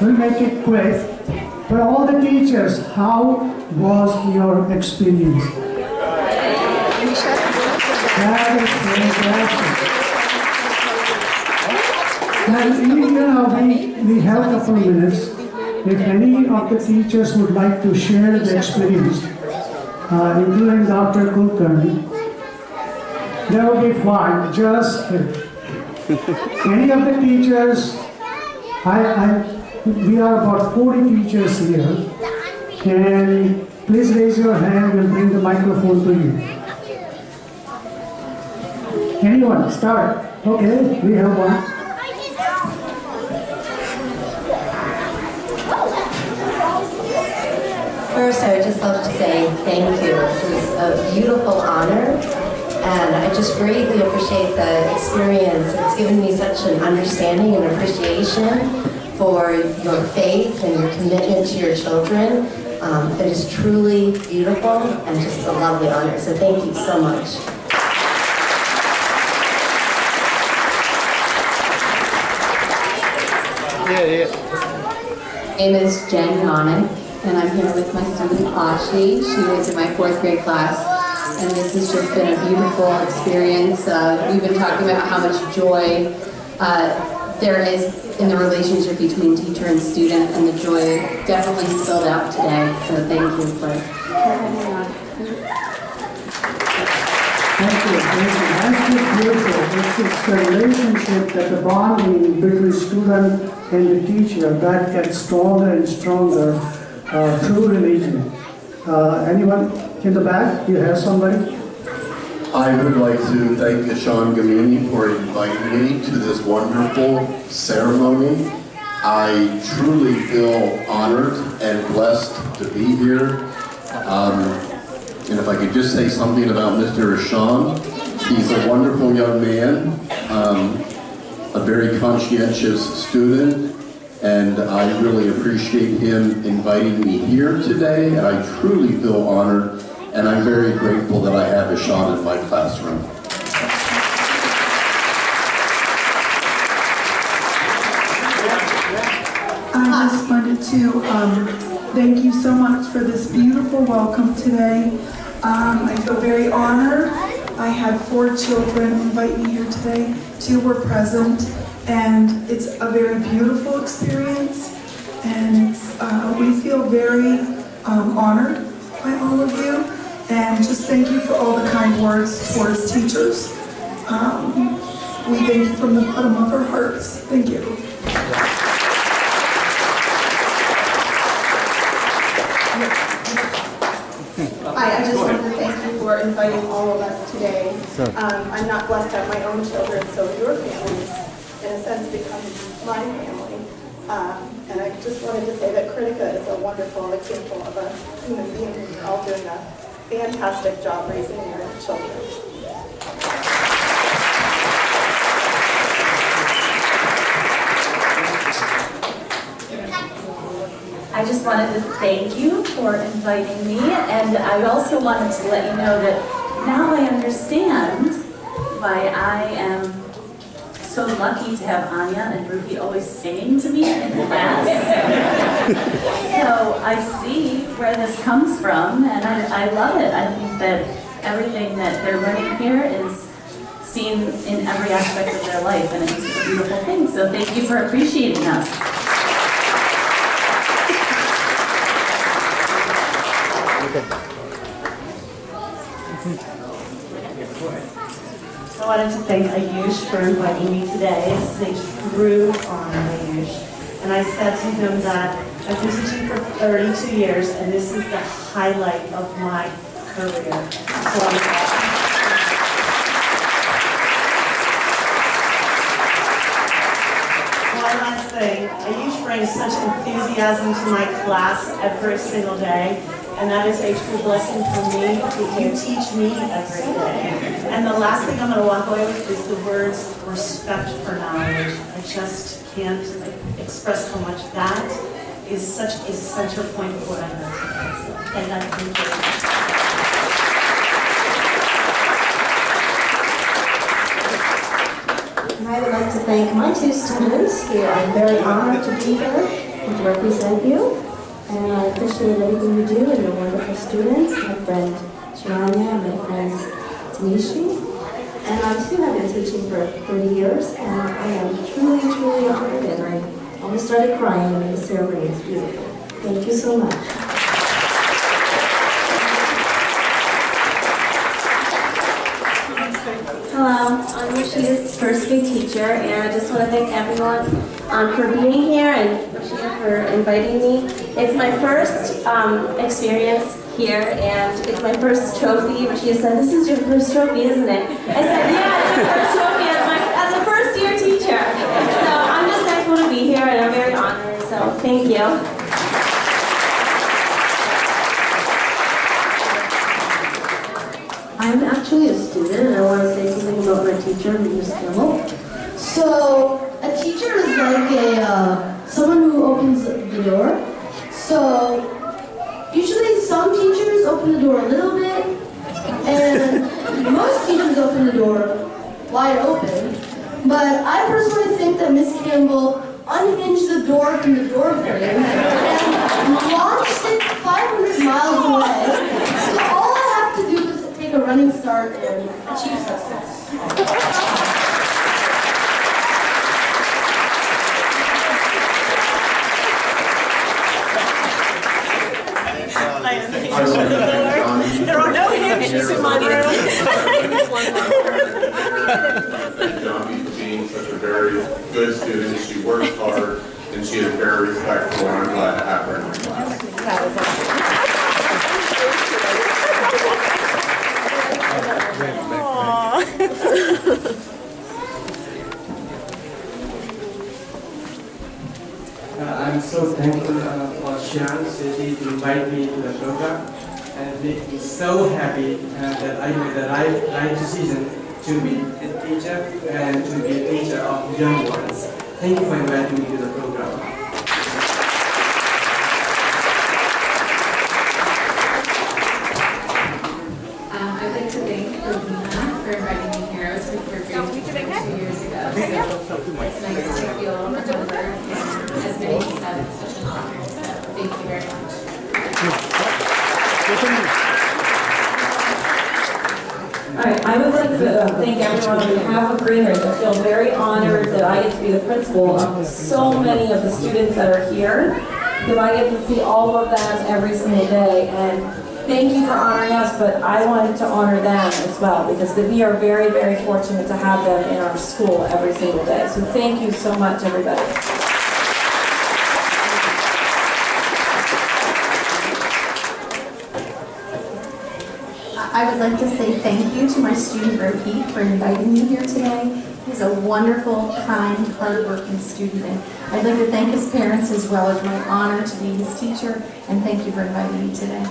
We'll make it quick. For all the teachers, how was your experience? That is fantastic. We have a couple of minutes. If any of the teachers would like to share the experience, including Dr. Kulkarni, that would be fine. Just any of the teachers, we are about 40 teachers here, and please raise your hand. We'll bring the microphone to you. Anyone? Start. Okay, we have one. First, I would just love to say thank you. This is a beautiful honor, and I just greatly appreciate the experience. It's given me such an understanding and appreciation for your faith and your commitment to your children. It is truly beautiful and just a lovely honor. So thank you so much. My name is Jen Yonick, and I'm here with my student Ashi. She was in my 4th grade class, and this has just been a beautiful experience. We've been talking about how much joy there is in the relationship between teacher and student, and the joy definitely spilled out today. So thank you for having me on. Thank you. That's just beautiful. It's the relationship, that the bonding between student and the teacher that gets stronger and stronger through religion. Anyone in the back? You have somebody? I would like to thank Sean Gamini for inviting me to this wonderful ceremony. I truly feel honored and blessed to be here. And if I could just say something about Mr. Sean, he's a wonderful young man, a very conscientious student, and I really appreciate him inviting me here today, and I truly feel honored, and I'm very grateful that I have a Sean in my classroom. I just wanted to thank you so much for this beautiful welcome today. I feel very honored. I had 4 children invite me here today. 2 were present, and it's a very beautiful experience. And it's, we feel very honored by all of you. And just thank you for all the kind words towards teachers. We thank you from the bottom of our hearts. Thank you. Hi, I just wanted to thank you for inviting all of us today. I'm not blessed to have my own children, so your families, in a sense, become my family. And I just wanted to say that Critica is a wonderful example of a human being who's all doing a fantastic job raising their children. I just wanted to thank you for inviting me, and I also wanted to let you know that now I understand why I am so lucky to have Anya and Ruby always singing to me in class. So I see where this comes from, and I love it. I think that everything that they're learning here is seen in every aspect of their life, and it's a beautiful thing. So thank you for appreciating us. I wanted to thank Ayush for inviting me today to sing Groove on Ayush. And I said to him that I've been teaching for 32 years, and this is the highlight of my career. So one last thing, Ayush brings such enthusiasm to my class every single day. And that is a true blessing for me. You teach me every day. And the last thing I'm going to walk away with is the words respect for knowledge. I just can't express how much that is such a center point of what I know today. So, and I thank you. And I would like to thank my 2 students here. I'm very honored to be here. to represent you. And I appreciate everything you do and your wonderful students, my friend Shania, my friend Tanishi. And I too have been teaching for 30 years, and I am truly, truly honored, and I almost started crying in the ceremony. It's beautiful. Thank you so much. Hello, I'm Rashida's first grade teacher, and I just want to thank everyone for being here and Rashida for inviting me. It's my first experience here, and it's my first trophy. Rashida said, "This is your first trophy, isn't it?" I said, "Yeah, it's my first trophy as a first-year teacher." So I'm just thankful to be here, and I'm very honored, so thank you. I'm actually a student, and I want to say something about my teacher, Ms. Kimmel. So a teacher is like someone who opens the door. So usually some teachers open the door a little bit, and most teachers open the door wide open. But I personally think that Miss Campbell unhinged the door from the door frame and launched it 500 miles away. So all I have to do is take a running start and achieve success. There are no handshakes in my room. Johnny for being such a very good student. She works hard and she is very respectful, and I'm glad to have her in my class. I'm so thankful for Sean City to invite me to the program, and it makes me so happy that I made the right decision to be a teacher and to be a teacher of young ones. Thank you for inviting me to the program. I'd like to thank Vandana for inviting me here. I was with your grade teacher 2 years ago, so it's nice to feel remembered, and as many said, it's such an honor, so thank you very much. All right, I would like to thank everyone on behalf of Greenridge. I feel very honored that I get to be the principal of so many of the students that are here, because I get to see all of them every single day. And thank you for honoring us, but I wanted to honor them as well, because we are very, very fortunate to have them in our school every single day. So thank you so much, everybody. I would like to say thank you to my student Rohit for inviting me here today. He's a wonderful, kind, hardworking student, and I'd like to thank his parents as well. It's my honor to be his teacher, and thank you for inviting me today.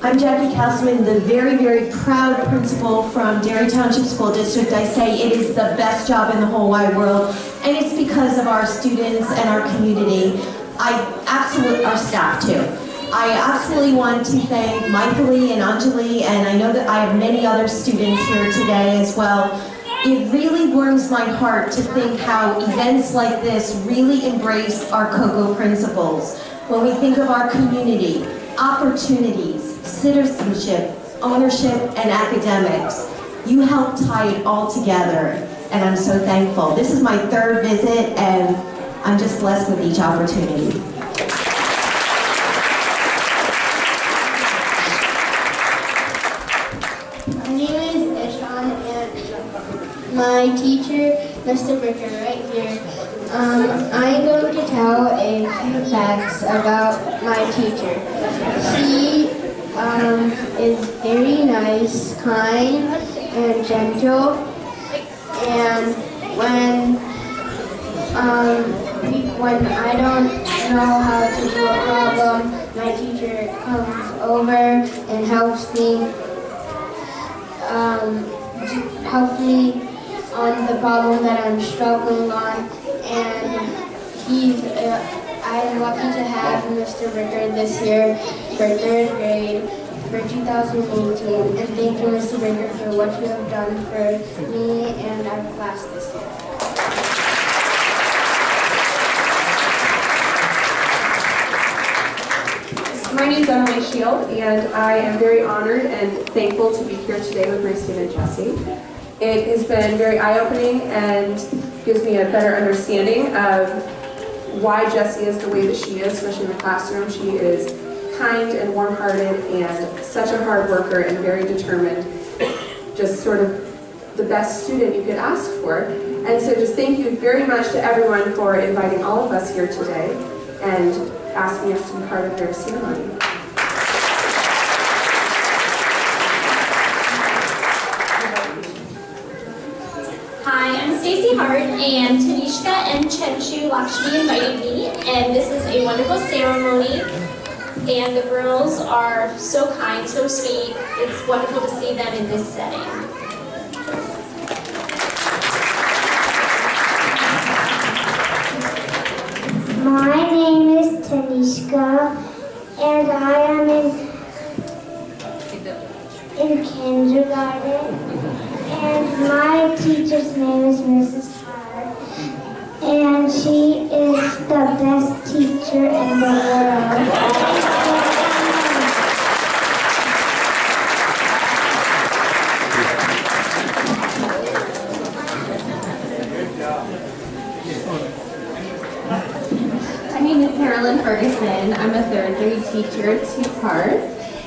I'm Jackie Castleman, the very, very proud principal from Derry Township School District. I say it is the best job in the whole wide world, and it's because of our students and our community. Our staff too. I absolutely want to thank Michaeli and Anjali, and I know that I have many other students here today as well. It really warms my heart to think how events like this really embrace our COGO principles. When we think of our community, opportunities, citizenship, ownership, and academics, you help tie it all together, and I'm so thankful. This is my third visit, and I'm just blessed with each opportunity. My name is Ishan, and my teacher, Mr. Ricker, right here. I'm going to tell a few facts about my teacher. He is very nice, kind, and gentle, and when I don't know how to do a problem, my teacher comes over and helps me on the problem that I'm struggling on, and I'm lucky to have Mr. Ricker this year for 3rd grade, for 2018, and thank you, Mr. Baker, for what you have done for me and our class this year. My name is Emily Shield, and I am very honored and thankful to be here today with my student Jessie. It has been very eye-opening and gives me a better understanding of why Jessie is the way that she is, especially in the classroom. She is kind and warm-hearted and such a hard worker and very determined, just sort of the best student you could ask for. And so just thank you very much to everyone for inviting all of us here today and asking us to be part of their ceremony. Hi, I'm Stacey Hart, and Tanishka and Chenshu Lakshmi invited me, and this is a wonderful ceremony, and the girls are so kind, so sweet. It's wonderful to see them in this setting. My name is Tanishka, and I am in kindergarten, and my teacher's name is Mrs. Hart, and she is the best teacher in the world. Ferguson. I'm a third grade teacher at 2 Parts,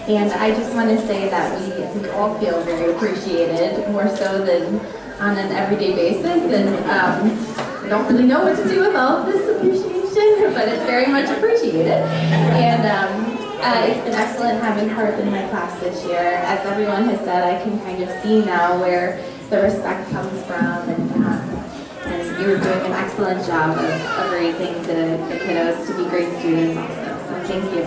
and I just want to say that we all feel very appreciated, more so than on an everyday basis, and I don't really know what to do with all of this appreciation, but it's very much appreciated. And it's been excellent having Hart in my class this year. As everyone has said, I can kind of see now where the respect comes from, and you're doing an excellent job of raising the kiddos to be great students also. So thank you.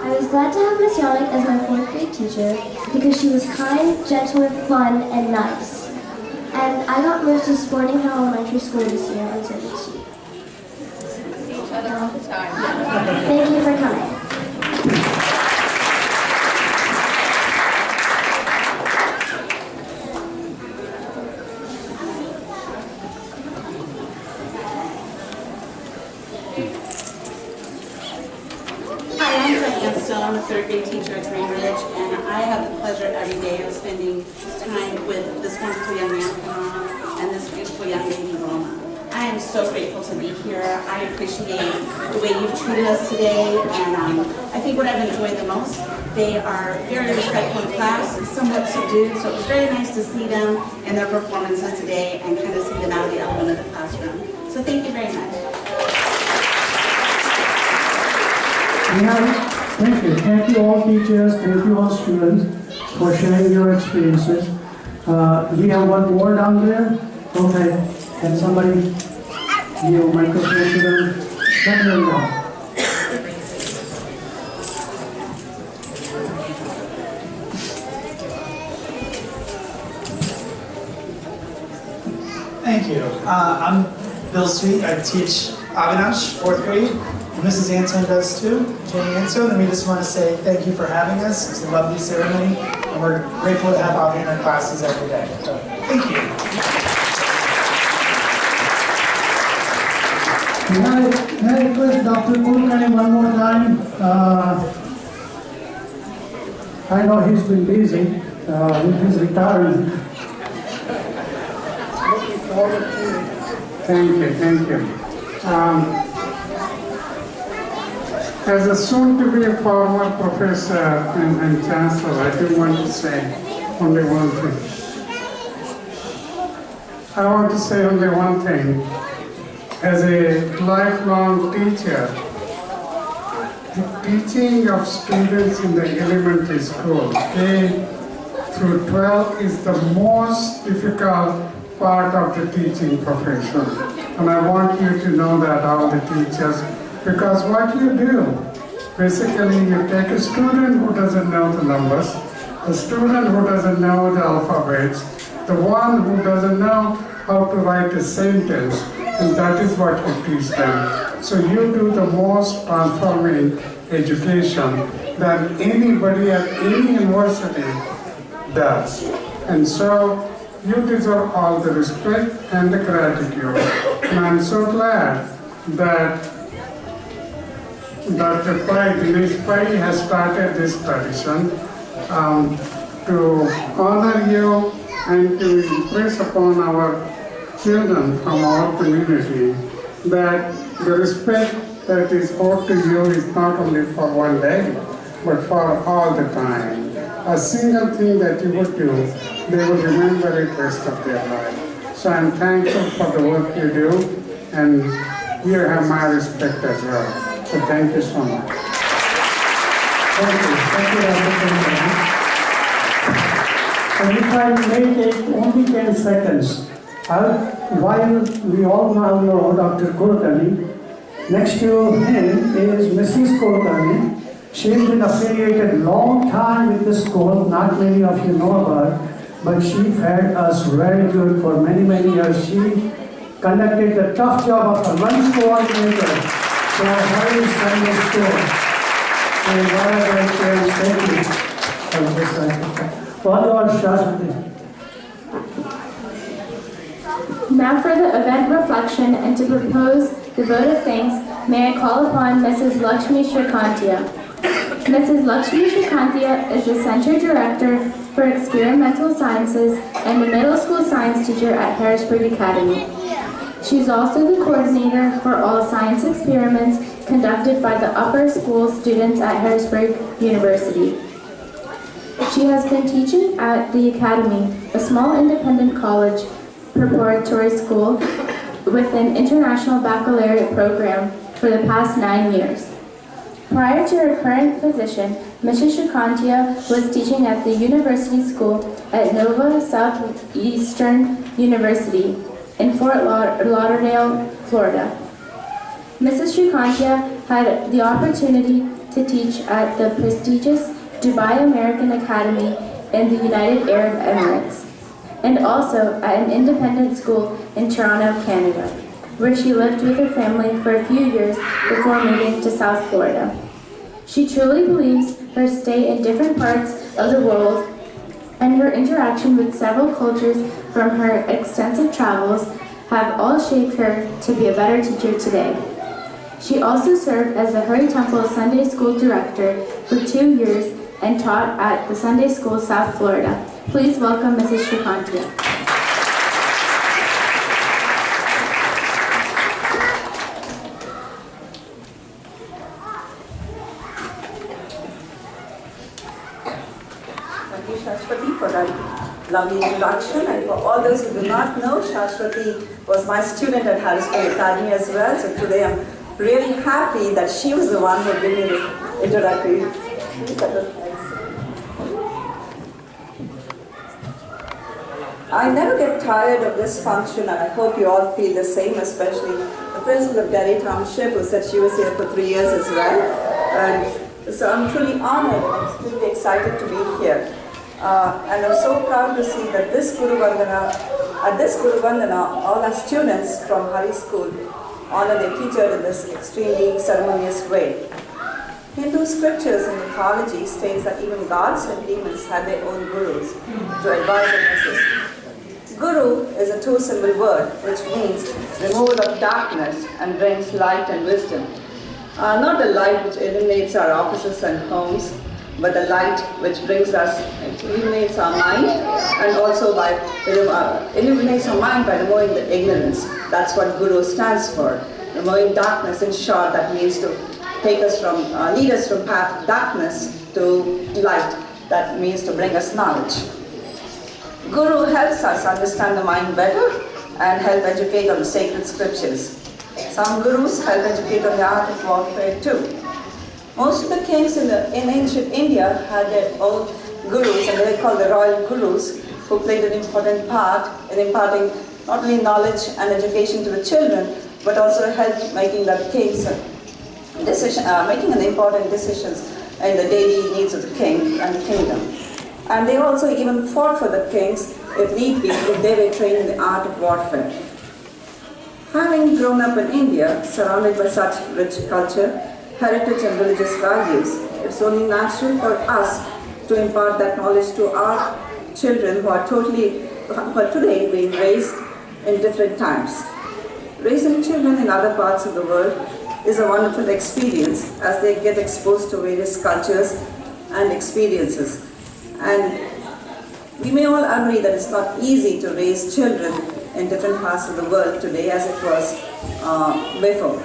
I was glad to have Miss Yarlick as my 4th grade teacher because she was kind, gentle, fun, and nice. And I got moved to Sporting Hill Elementary School this year, and so did she. See each other all the time. Thank you for coming. I'm a 3rd grade teacher at Green Ridge, and I have the pleasure every day of spending time with this wonderful young man, Vandana, and this beautiful young lady, Roma. I am so grateful to be here. I appreciate the way you've treated us today, and I think what I've enjoyed the most, they are very respectful in class, somewhat subdued, so it was very nice to see them in their performances today and kind of see them out of the element of the classroom. So thank you very much. Thank you. Thank you all teachers, thank you all students for sharing your experiences. We have one more down there. Okay. Can somebody give a microphone to them? Let them know. Thank you. I'm Bill Sweet. I teach Avinash, 4th grade. Mrs. Anton does too, Jenny Anton, and we just want to say thank you for having us. It's a lovely ceremony, and we're grateful to have Avi in our classes every day. So, thank you. May I request Dr. Kulkarni one more time? I know he's been busy with his retirement. Thank you. As a soon-to-be former professor and chancellor, I do want to say only one thing. I want to say only one thing. As a lifelong teacher, the teaching of students in the elementary school, K through 12, is the most difficult part of the teaching profession. And I want you to know that, all the teachers, because what you do, basically you take a student who doesn't know the numbers, a student who doesn't know the alphabets, the one who doesn't know how to write a sentence, and that is what you teach them. So you do the most transforming education than anybody at any university does. And so you deserve all the respect and the gratitude. And I'm so glad that Dr. Pai, Dinesh Pai has started this tradition to honor you and to impress upon our children from our community that the respect that is owed to you is not only for one day, but for all the time. A single thing that you would do, they will remember it the rest of their life. So I'm thankful for the work you do, and you have my respect as well. So thank you so much. Thank you. Thank you, Dr. Vandana. And if I may take only 10 seconds, while we all now know Dr. Kulkarni, next to him is Mrs. Kulkarni. She has been affiliated long time with the school, not many of you know about, but she fed us very good for many, many years. She conducted the tough job of a lunch coordinator for Harry Sunday School. And what a great chance, thank you for this. Now for the event reflection and to propose the vote of thanks, may I call upon Mrs. Lakshmi Srikantia. Mrs. Lakshmi Srikantia is the Center Director for Experimental Sciences and the Middle School Science Teacher at Harrisburg Academy. She is also the coordinator for all science experiments conducted by the upper school students at Harrisburg University. She has been teaching at the Academy, a small independent college preparatory school with an international baccalaureate program for the past 9 years. Prior to her current position, Mrs. Srikantia was teaching at the University School at Nova Southeastern University in Fort Lauderdale, Florida. Mrs. Srikantia had the opportunity to teach at the prestigious Dubai American Academy in the United Arab Emirates, and also at an independent school in Toronto, Canada, where she lived with her family for a few years before moving to South Florida. She truly believes her stay in different parts of the world and her interaction with several cultures from her extensive travels have all shaped her to be a better teacher today. She also served as the Hurry Temple Sunday School Director for 2 years and taught at the Sunday School South Florida. Please welcome Mrs. Srikantia. Thank you, Shashwati, for that lovely introduction. And for all those who do not know, Shashwati was my student at Harrisburg Academy as well. So today I'm really happy that she was the one who gave me this introductory. I never get tired of this function, and I hope you all feel the same, especially the principal of Delhi Township, who said she was here for 3 years as well. And so I'm truly honored and extremely excited to be here. And I'm so proud to see that this Guru Vandana, at this Guru Vandana, all our students from Hari School honor their teacher in this extremely ceremonious way. Hindu scriptures and mythology states that even gods and demons had their own gurus to advise and assist. Guru is a two-symbol word which means removal of darkness and brings light and wisdom. Not the light which illuminates our offices and homes, but the light which brings us, illuminates our mind, and also illuminates our mind by removing the ignorance. That's what Guru stands for. Removing darkness, in short, that means to take us from, lead us from path of darkness to light. That means to bring us knowledge. Guru helps us understand the mind better and help educate on the sacred scriptures. Some gurus help educate on the art of warfare too. Most of the kings in ancient India had their own gurus, and they were called the royal gurus, who played an important part in imparting not only knowledge and education to the children, but also helped making the kings making an important decisions in the daily needs of the king and the kingdom. And they also even fought for the kings if need be, if they were trained in the art of warfare. Having grown up in India, surrounded by such rich culture, heritage and religious values, it's only natural for us to impart that knowledge to our children who are today being raised in different times. Raising children in other parts of the world is a wonderful experience as they get exposed to various cultures and experiences. And we may all agree that it's not easy to raise children in different parts of the world today as it was before.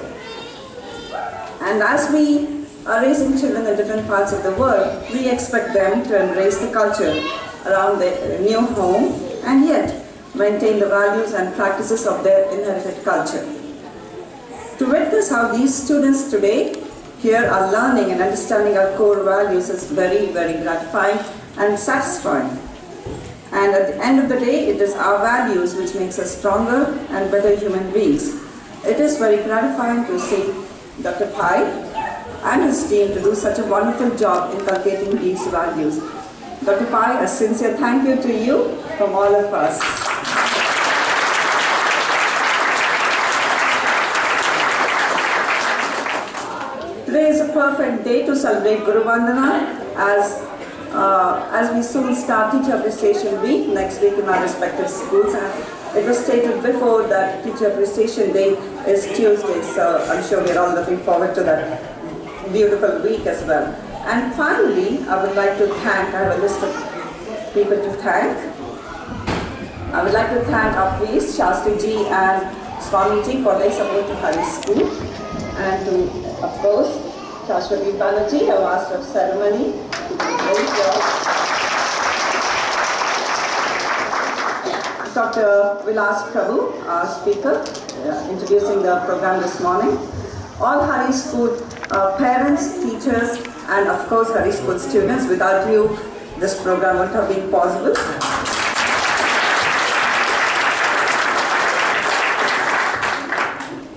And as we are raising children in different parts of the world, we expect them to embrace the culture around their new home and yet maintain the values and practices of their inherited culture. To witness how these students today here are learning and understanding our core values is very, very gratifying and satisfying. And at the end of the day, it is our values which makes us stronger and better human beings. It is very gratifying to see Dr. Pai and his team to do such a wonderful job inculcating these values. Dr. Pai, a sincere thank you to you from all of us. Today is a perfect day to celebrate Guru Vandana as we soon start Teacher Appreciation Week next week in our respective schools. And it was stated before that Teacher Appreciation Day is Tuesday, so I'm sure we're all looking forward to that beautiful week as well. And finally, I would like to thank, I have a list of people to thank. I would like to thank our priest, Shastri Ji and Swami Ji for their support to Hari School. And to, of course, Shashwati Banerjee, our Master of Ceremony. Dr. Vilas Prabhu, our speaker, introducing the program this morning. All Hari School parents, teachers, and of course Hari School students. Without you, this program wouldn't have been possible.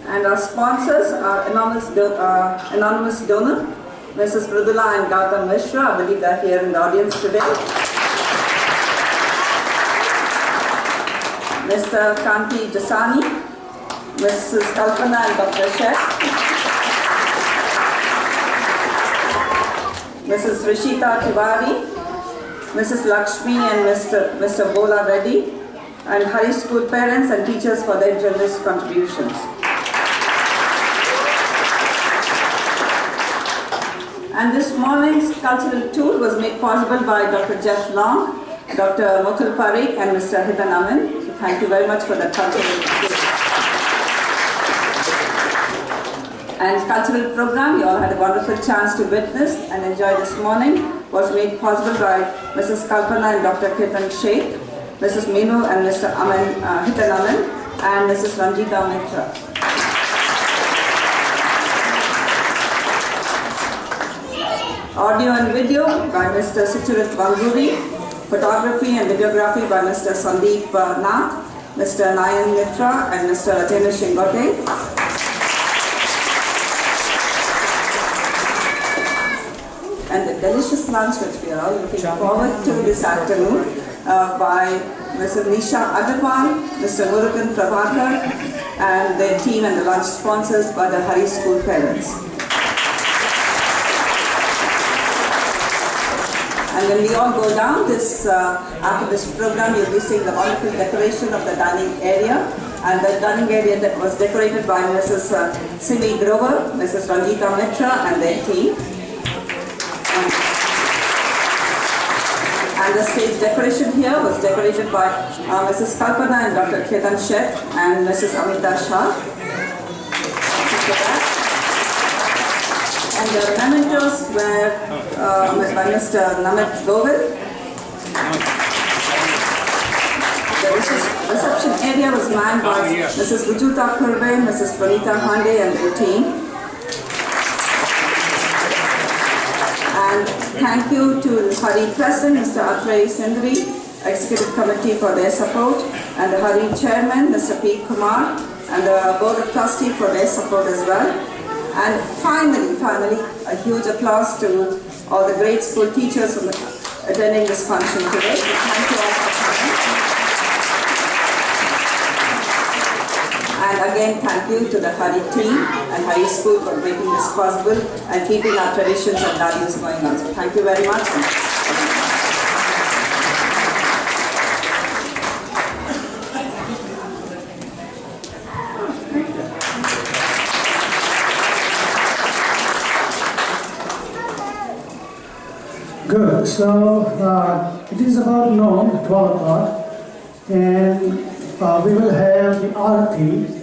And our sponsors are anonymous donor, Mrs. Mridula and Gautam Mishra. I believe they're here in the audience today. Mr. Kanti Jasani, Mrs. Kalpana and Dr. Sheikh, Mrs. Rishita Tiwari, Mrs. Lakshmi and Mr. Bola Reddy, and Hari School parents and teachers for their generous contributions. And this morning's cultural tour was made possible by Dr. Jeff Long, Dr. Mukul Parikh, and Mr. Hitan Amin. So thank you very much for the cultural tour. And cultural program you all had a wonderful chance to witness and enjoy this morning was made possible by Mrs. Kalpana and Dr. Ketan Sheikh, Mrs. Meenu and Mr. Hitan Amin, and Mrs. Ranjita Mitra. Audio and video by Mr. Sucharit Banguri, photography and videography by Mr. Sandeep Nath, Mr. Nayan Mitra and Mr. Rajendra Shingote. And the delicious lunch which we are all looking forward to this afternoon by Mrs. Nisha Agarwal, Mr. Murugan Prabhakar and their team, and the lunch sponsors by the Hari School parents. And when we all go down after this program, you'll be seeing the wonderful decoration of the dining area. And the dining area that was decorated by Mrs. Simi Grover, Mrs. Ranjita Mitra and their team. And the stage decoration here was decorated by Mrs. Kalpana and Dr. Ketan Sheikh and Mrs. Amita Shah. And the mementos were by Mr. Namit Govil. The reception area was manned by Mrs. Rujuta Kurve, Mrs. Pranita Hande and their team. And thank you to the Hari President, Mr. Atrey Sindri, Executive Committee for their support, and the Hari Chairman, Mr. P. Kumar, and the Board of Trustees for their support as well. And finally, a huge applause to all the great school teachers for attending this function today. Thank you all for coming. And again, thank you to the Hari team and Hari School for making this possible and keeping our traditions and values going on. So thank you very much. Good. So it is about noon, 12 o'clock, and we will have the Arati.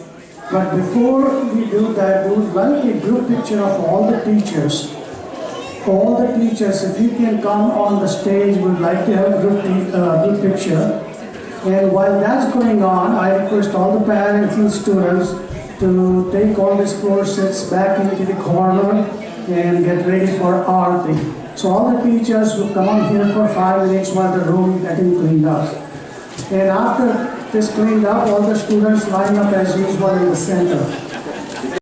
But before we do that, we would like a group picture of all the teachers. All the teachers, if you can come on the stage, we would like to have a group picture. And while that's going on, I request all the parents and students to take all these floor seats back into the corner and get ready for Arati. So all the teachers will come on here for 5 minutes while the room is getting cleaned up. And after this cleaned up, all the students line up as usual in the center.